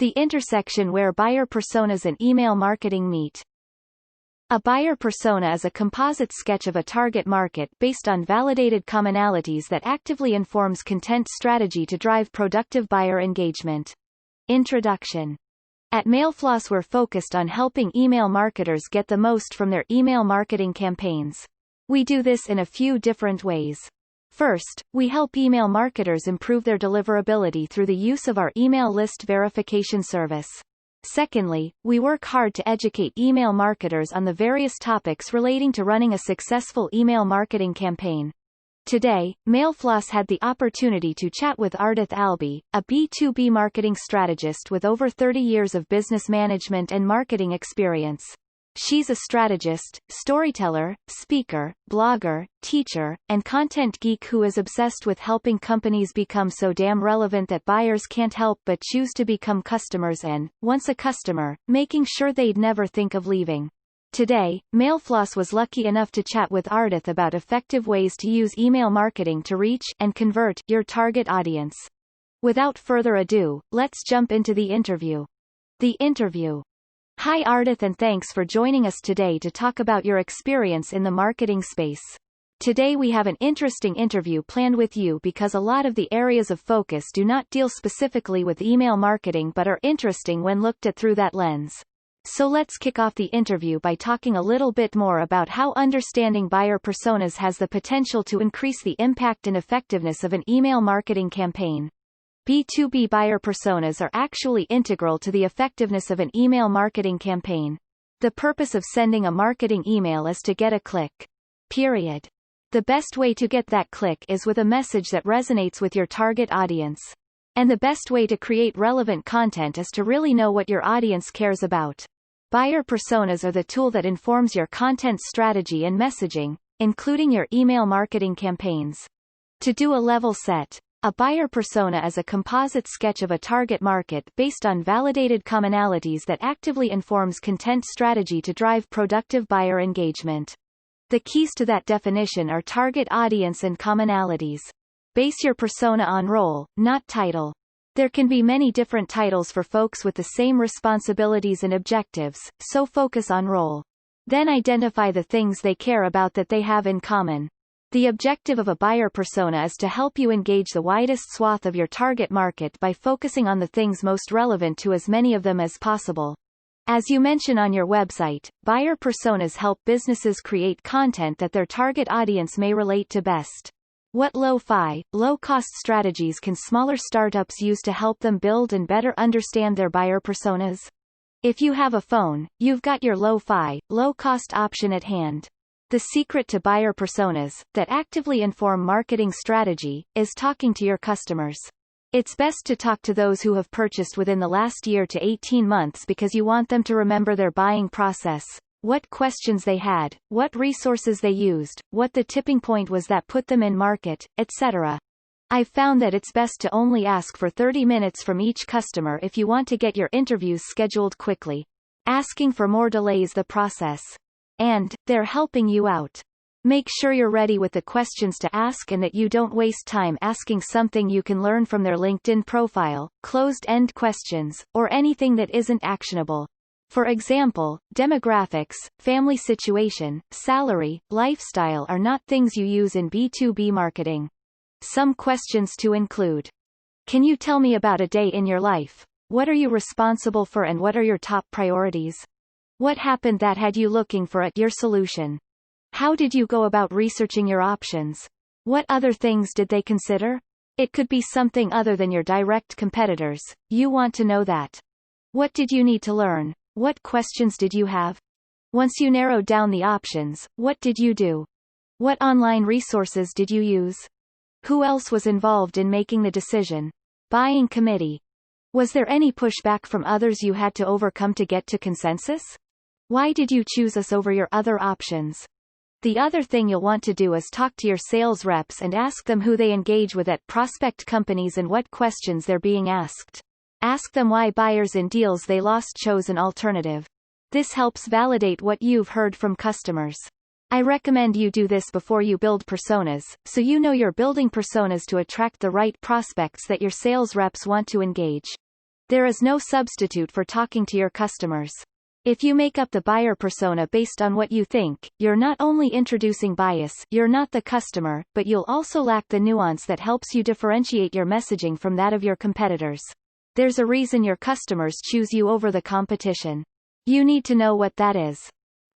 the intersection where buyer personas and email marketing meet. A buyer persona is a composite sketch of a target market based on validated commonalities that actively informs content strategy to drive productive buyer engagement. Introduction. At MailFloss, we're focused on helping email marketers get the most from their email marketing campaigns. We do this in a few different ways. First, we help email marketers improve their deliverability through the use of our email list verification service. Secondly, we work hard to educate email marketers on the various topics relating to running a successful email marketing campaign. Today, MailFloss had the opportunity to chat with Ardath Albee, a B2B marketing strategist with over 30 years of business management and marketing experience. She's a strategist, storyteller, speaker, blogger, teacher, and content geek who is obsessed with helping companies become so damn relevant that buyers can't help but choose to become customers and, once a customer, making sure they'd never think of leaving. Today, MailFloss was lucky enough to chat with Ardath about effective ways to use email marketing to reach and convert your target audience. Without further ado, let's jump into the interview. The interview. Hi Ardath, and thanks for joining us today to talk about your experience in the marketing space. Today we have an interesting interview planned with you because a lot of the areas of focus do not deal specifically with email marketing but are interesting when looked at through that lens. So let's kick off the interview by talking a little bit more about how understanding buyer personas has the potential to increase the impact and effectiveness of an email marketing campaign. B2B buyer personas are actually integral to the effectiveness of an email marketing campaign. The purpose of sending a marketing email is to get a click. Period. The best way to get that click is with a message that resonates with your target audience. And the best way to create relevant content is to really know what your audience cares about. Buyer personas are the tool that informs your content strategy and messaging, including your email marketing campaigns. To do a level set, a buyer persona is a composite sketch of a target market based on validated commonalities that actively informs content strategy to drive productive buyer engagement. The keys to that definition are target audience and commonalities. Base your persona on role, not title. There can be many different titles for folks with the same responsibilities and objectives, so focus on role. Then identify the things they care about that they have in common. The objective of a buyer persona is to help you engage the widest swath of your target market by focusing on the things most relevant to as many of them as possible. As you mention on your website, buyer personas help businesses create content that their target audience may relate to best. What lo-fi, low-cost strategies can smaller startups use to help them build and better understand their buyer personas? If you have a phone, you've got your lo-fi, low-cost option at hand. The secret to buyer personas, that actively inform marketing strategy, is talking to your customers. It's best to talk to those who have purchased within the last year to 18 months because you want them to remember their buying process, what questions they had, what resources they used, what the tipping point was that put them in market, etc. I've found that it's best to only ask for 30 minutes from each customer if you want to get your interviews scheduled quickly. Asking for more delays the process. And, they're helping you out. Make sure you're ready with the questions to ask and that you don't waste time asking something you can learn from their LinkedIn profile, closed-end questions, or anything that isn't actionable. For example, demographics, family situation, salary, lifestyle are not things you use in B2B marketing. Some questions to include. Can you tell me about a day in your life? What are you responsible for and what are your top priorities? What happened that had you looking for your solution? How did you go about researching your options? What other things did they consider? It could be something other than your direct competitors. You want to know that. What did you need to learn? What questions did you have? Once you narrowed down the options, what did you do? What online resources did you use? Who else was involved in making the decision? Buying committee. Was there any pushback from others you had to overcome to get to consensus? Why did you choose us over your other options? The other thing you'll want to do is talk to your sales reps and ask them who they engage with at prospect companies and what questions they're being asked. Ask them why buyers in deals they lost chose an alternative. This helps validate what you've heard from customers. I recommend you do this before you build personas, so you know you're building personas to attract the right prospects that your sales reps want to engage. There is no substitute for talking to your customers. If you make up the buyer persona based on what you think, you're not only introducing bias, you're not the customer, but you'll also lack the nuance that helps you differentiate your messaging from that of your competitors. There's a reason your customers choose you over the competition. You need to know what that is.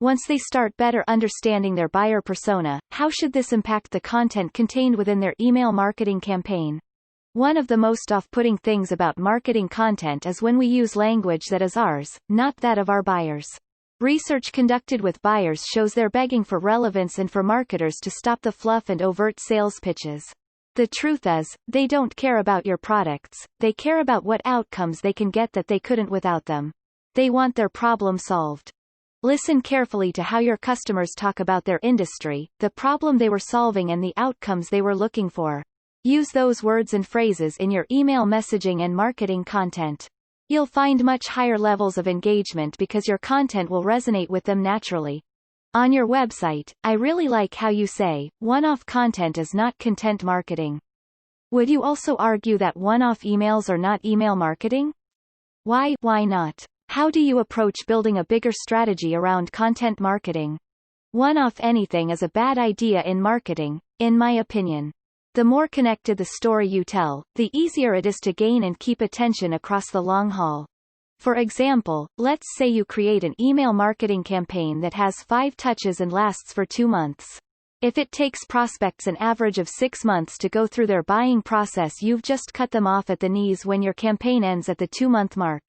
Once they start better understanding their buyer persona, how should this impact the content contained within their email marketing campaign? One of the most off-putting things about marketing content is when we use language that is ours, not that of our buyers. Research conducted with buyers shows they're begging for relevance and for marketers to stop the fluff and overt sales pitches. The truth is, they don't care about your products, they care about what outcomes they can get that they couldn't without them. They want their problem solved. Listen carefully to how your customers talk about their industry, the problem they were solving and the outcomes they were looking for. Use those words and phrases in your email messaging and marketing content. You'll find much higher levels of engagement because your content will resonate with them naturally. On your website, I really like how you say, one-off content is not content marketing. Would you also argue that one-off emails are not email marketing? Why not? How do you approach building a bigger strategy around content marketing? One-off anything is a bad idea in marketing, in my opinion. The more connected the story you tell, the easier it is to gain and keep attention across the long haul. For example, let's say you create an email marketing campaign that has 5 touches and lasts for 2 months. If it takes prospects an average of 6 months to go through their buying process, you've just cut them off at the knees when your campaign ends at the 2-month mark.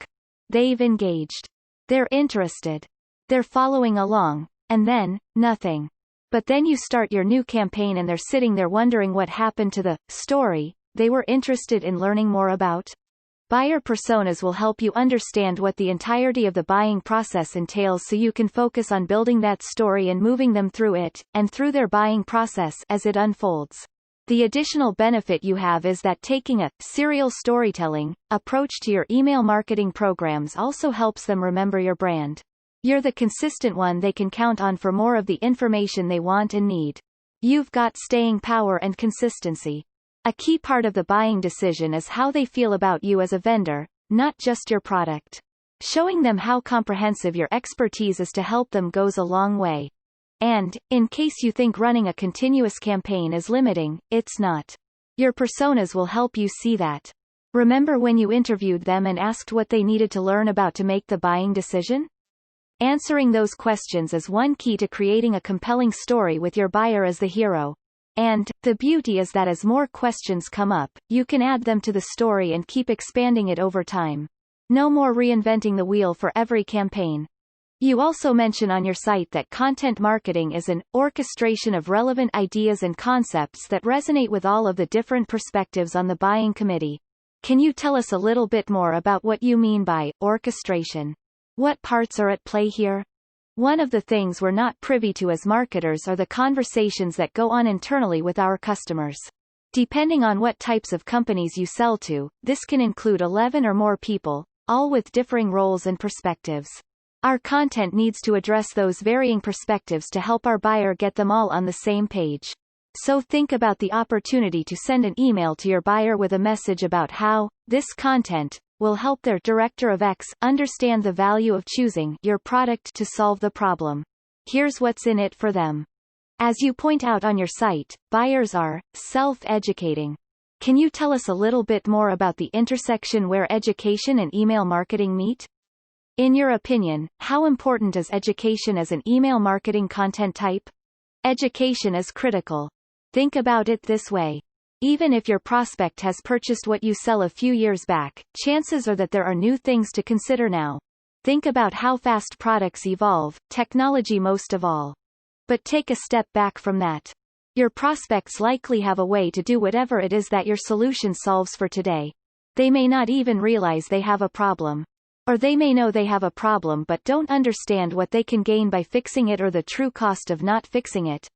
They've engaged. They're interested. They're following along. And then, nothing. But then you start your new campaign and they're sitting there wondering what happened to the story they were interested in learning more about. Buyer personas will help you understand what the entirety of the buying process entails so you can focus on building that story and moving them through it, and through their buying process as it unfolds. The additional benefit you have is that taking a serial storytelling approach to your email marketing programs also helps them remember your brand. You're the consistent one they can count on for more of the information they want and need. You've got staying power and consistency. A key part of the buying decision is how they feel about you as a vendor, not just your product. Showing them how comprehensive your expertise is to help them goes a long way. And, in case you think running a continuous campaign is limiting, it's not. Your personas will help you see that. Remember when you interviewed them and asked what they needed to learn about to make the buying decision? Answering those questions is one key to creating a compelling story with your buyer as the hero. And, the beauty is that as more questions come up, you can add them to the story and keep expanding it over time. No more reinventing the wheel for every campaign. You also mention on your site that content marketing is an orchestration of relevant ideas and concepts that resonate with all of the different perspectives on the buying committee. Can you tell us a little bit more about what you mean by orchestration? What parts are at play here? One of the things we're not privy to as marketers are the conversations that go on internally with our customers. Depending on what types of companies you sell to, this can include 11 or more people, all with differing roles and perspectives. Our content needs to address those varying perspectives to help our buyer get them all on the same page. So think about the opportunity to send an email to your buyer with a message about how this content will help their director of X understand the value of choosing your product to solve the problem. Here's what's in it for them. As you point out on your site, buyers are self-educating. Can you tell us a little bit more about the intersection where education and email marketing meet? In your opinion, how important is education as an email marketing content type? Education is critical. Think about it this way. Even if your prospect has purchased what you sell a few years back, chances are that there are new things to consider now. Think about how fast products evolve, technology most of all. But take a step back from that. Your prospects likely have a way to do whatever it is that your solution solves for today. They may not even realize they have a problem. Or they may know they have a problem but don't understand what they can gain by fixing it or the true cost of not fixing it.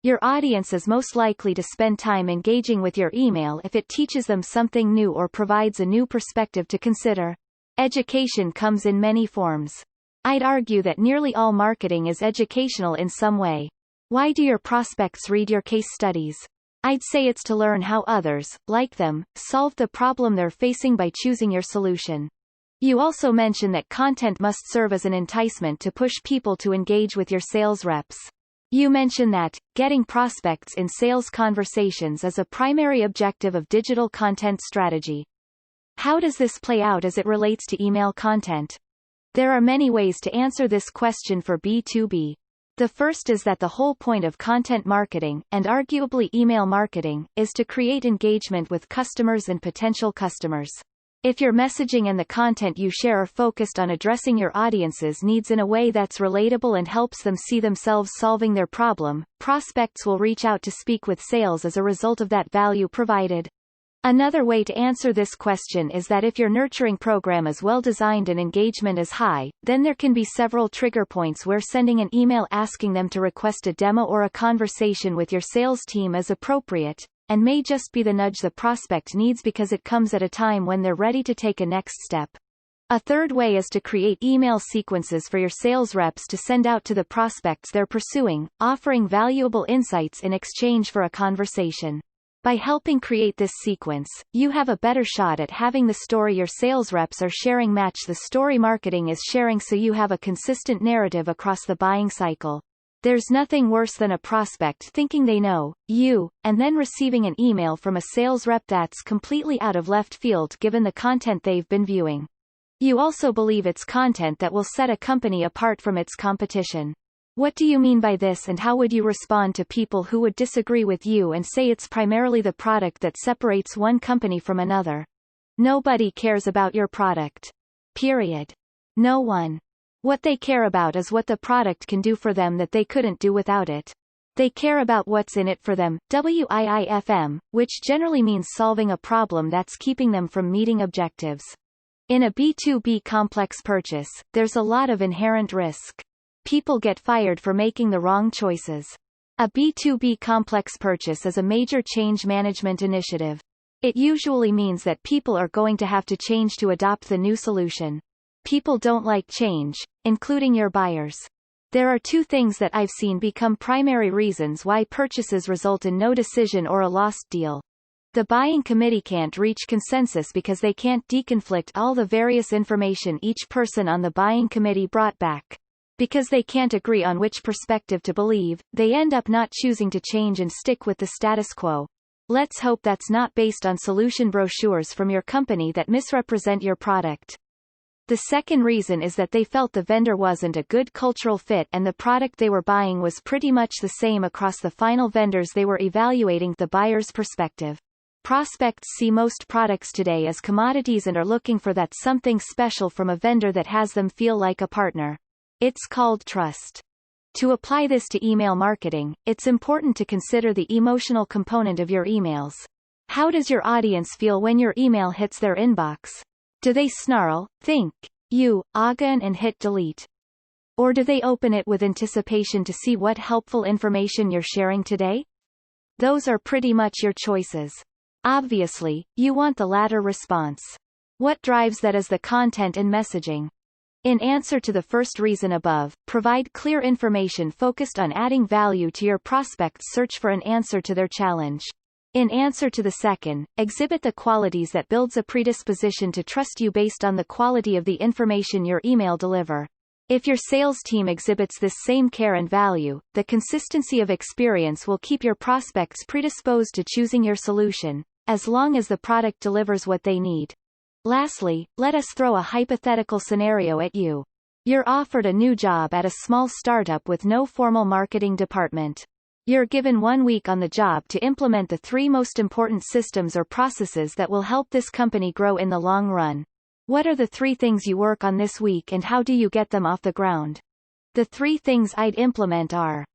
Your audience is most likely to spend time engaging with your email if it teaches them something new or provides a new perspective to consider. Education comes in many forms. I'd argue that nearly all marketing is educational in some way. Why do your prospects read your case studies? I'd say it's to learn how others, like them, solve the problem they're facing by choosing your solution. You also mention that content must serve as an enticement to push people to engage with your sales reps. You mention that getting prospects in sales conversations is a primary objective of digital content strategy. How does this play out as it relates to email content? There are many ways to answer this question for B2B. The first is that the whole point of content marketing, and arguably email marketing, is to create engagement with customers and potential customers. If your messaging and the content you share are focused on addressing your audience's needs in a way that's relatable and helps them see themselves solving their problem, prospects will reach out to speak with sales as a result of that value provided. Another way to answer this question is that if your nurturing program is well designed and engagement is high, then there can be several trigger points where sending an email asking them to request a demo or a conversation with your sales team is appropriate, and may just be the nudge the prospect needs because it comes at a time when they're ready to take a next step. A third way is to create email sequences for your sales reps to send out to the prospects they're pursuing, offering valuable insights in exchange for a conversation. By helping create this sequence, you have a better shot at having the story your sales reps are sharing match the story marketing is sharing, so you have a consistent narrative across the buying cycle. There's nothing worse than a prospect thinking they know you, and then receiving an email from a sales rep that's completely out of left field given the content they've been viewing. You also believe it's content that will set a company apart from its competition. What do you mean by this, and how would you respond to people who would disagree with you and say it's primarily the product that separates one company from another? Nobody cares about your product. Period. No one. What they care about is what the product can do for them that they couldn't do without it. They care about what's in it for them, WIIFM, which generally means solving a problem that's keeping them from meeting objectives. In a B2B complex purchase, there's a lot of inherent risk. People get fired for making the wrong choices. A B2B complex purchase is a major change management initiative. It usually means that people are going to have to change to adopt the new solution. People don't like change, including your buyers. There are two things that I've seen become primary reasons why purchases result in no decision or a lost deal. The buying committee can't reach consensus because they can't deconflict all the various information each person on the buying committee brought back. Because they can't agree on which perspective to believe, they end up not choosing to change and stick with the status quo. Let's hope that's not based on solution brochures from your company that misrepresent your product. The second reason is that they felt the vendor wasn't a good cultural fit and the product they were buying was pretty much the same across the final vendors they were evaluating. The buyer's perspective. Prospects see most products today as commodities and are looking for that something special from a vendor that has them feel like a partner. It's called trust. To apply this to email marketing, it's important to consider the emotional component of your emails. How does your audience feel when your email hits their inbox? Do they snarl, think, you, again, and hit delete? Or do they open it with anticipation to see what helpful information you're sharing today? Those are pretty much your choices. Obviously, you want the latter response. What drives that is the content and messaging. In answer to the first reason above, provide clear information focused on adding value to your prospects' search for an answer to their challenge. In answer to the second, exhibit the qualities that builds a predisposition to trust you based on the quality of the information your email deliver. If your sales team exhibits this same care and value, the consistency of experience will keep your prospects predisposed to choosing your solution, as long as the product delivers what they need. Lastly, let us throw a hypothetical scenario at you. You're offered a new job at a small startup with no formal marketing department. You're given 1 week on the job to implement the 3 most important systems or processes that will help this company grow in the long run. What are the 3 things you work on this week and how do you get them off the ground? The 3 things I'd implement are: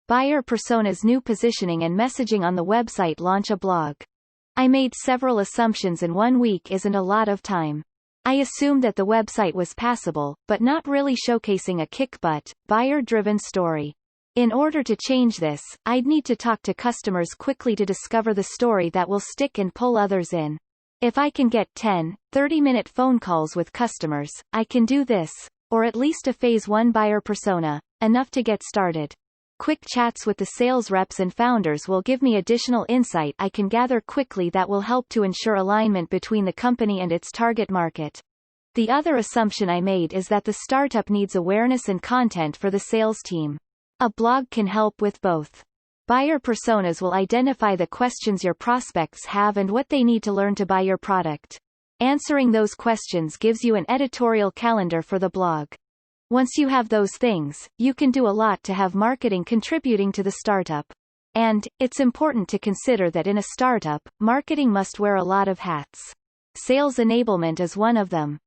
buyer personas, new positioning and messaging on the website, launch a blog. I made several assumptions and 1 week isn't a lot of time. I assumed that the website was passable, but not really showcasing a kick-butt, buyer-driven story. In order to change this, I'd need to talk to customers quickly to discover the story that will stick and pull others in. If I can get 10, 30-minute phone calls with customers, I can do this, or at least a phase 1 buyer persona, enough to get started. Quick chats with the sales reps and founders will give me additional insight I can gather quickly that will help to ensure alignment between the company and its target market. The other assumption I made is that the startup needs awareness and content for the sales team. A blog can help with both. Buyer personas will identify the questions your prospects have and what they need to learn to buy your product. Answering those questions gives you an editorial calendar for the blog. Once you have those things, you can do a lot to have marketing contributing to the startup. And, it's important to consider that in a startup, marketing must wear a lot of hats. Sales enablement is one of them.